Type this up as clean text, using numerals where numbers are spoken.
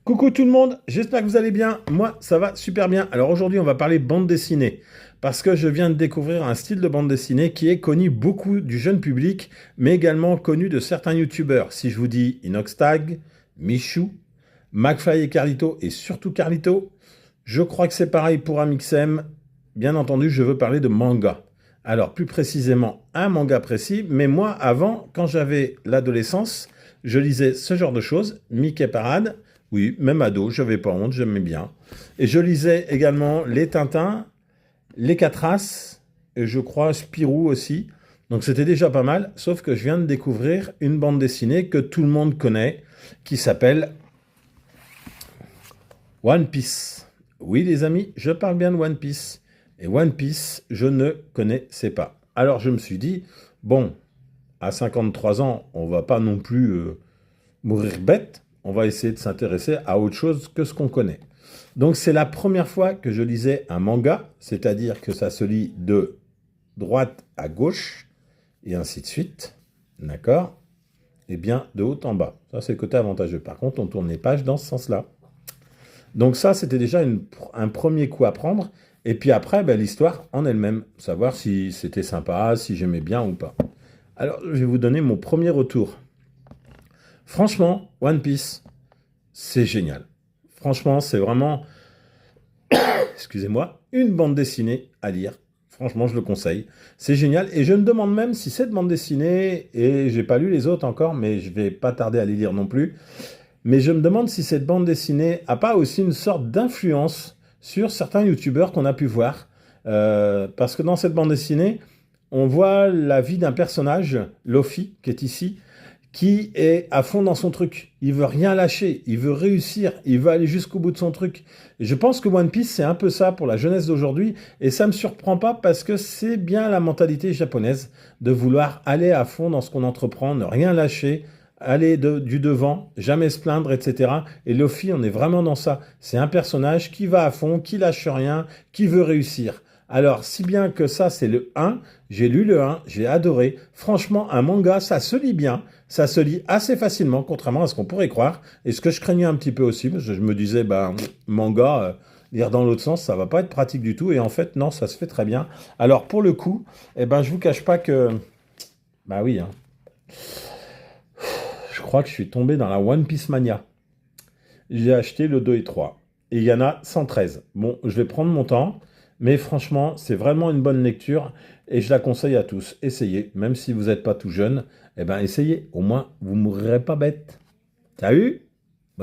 Coucou tout le monde, j'espère que vous allez bien. Moi, ça va super bien. Alors aujourd'hui, on va parler bande dessinée. Parce que je viens de découvrir un style de bande dessinée qui est connu beaucoup du jeune public, mais également connu de certains youtubeurs. Si je vous dis Inoxtag, Michou, McFly et Carlito, et surtout Carlito, je crois que c'est pareil pour Amixem. Bien entendu, je veux parler de manga. Alors plus précisément, un manga précis, mais moi, avant, quand j'avais l'adolescence, je lisais ce genre de choses, Mickey Parade. Oui, même ado, je n'avais pas honte, j'aimais bien. Et je lisais également les Tintins, les Catras, et je crois Spirou aussi. Donc c'était déjà pas mal, sauf que je viens de découvrir une bande dessinée que tout le monde connaît, qui s'appelle One Piece. Oui les amis, je parle bien de One Piece. Et One Piece, je ne connaissais pas. Alors je me suis dit, bon, à 53 ans, on va pas non plus mourir bête, on va essayer de s'intéresser à autre chose que ce qu'on connaît. Donc c'est la première fois que je lisais un manga, c'est-à-dire que ça se lit de droite à gauche, et ainsi de suite, d'accord? Et bien de haut en bas. Ça c'est le côté avantageux. Par contre, on tourne les pages dans ce sens-là. Donc ça, c'était déjà un premier coup à prendre. Et puis après, ben, l'histoire en elle-même, savoir si c'était sympa, si j'aimais bien ou pas. Alors, je vais vous donner mon premier retour. Franchement, One Piece, c'est génial. Franchement, c'est vraiment, excusez-moi, une bande dessinée à lire. Franchement, je le conseille. C'est génial. Et je me demande même si cette bande dessinée, et j'ai pas lu les autres encore, mais je vais pas tarder à les lire non plus, mais je me demande si cette bande dessinée a pas aussi une sorte d'influence sur certains youtubeurs qu'on a pu voir. Parce que dans cette bande dessinée, on voit la vie d'un personnage, Luffy, qui est ici, qui est à fond dans son truc. Il veut rien lâcher, il veut réussir, il veut aller jusqu'au bout de son truc. Et je pense que One Piece, c'est un peu ça pour la jeunesse d'aujourd'hui, et ça me surprend pas parce que c'est bien la mentalité japonaise de vouloir aller à fond dans ce qu'on entreprend, ne rien lâcher, aller du devant, jamais se plaindre, etc. Et Luffy, on est vraiment dans ça. C'est un personnage qui va à fond, qui lâche rien, qui veut réussir. Alors, si bien que ça, c'est le 1, j'ai lu le 1, j'ai adoré. Franchement, un manga, ça se lit bien, ça se lit assez facilement, contrairement à ce qu'on pourrait croire. Et ce que je craignais un petit peu aussi, parce que je me disais, ben, manga, lire dans l'autre sens, ça va pas être pratique du tout. Et en fait, non, ça se fait très bien. Alors, pour le coup, eh ben, je vous cache pas que... Bah oui, hein. Je crois que je suis tombé dans la One Piece Mania. J'ai acheté le 2 et 3. Et il y en a 113. Bon, je vais prendre mon temps, mais franchement, c'est vraiment une bonne lecture et je la conseille à tous. Essayez, même si vous n'êtes pas tout jeune, eh ben essayez. Au moins, vous ne mourrez pas bête. Salut!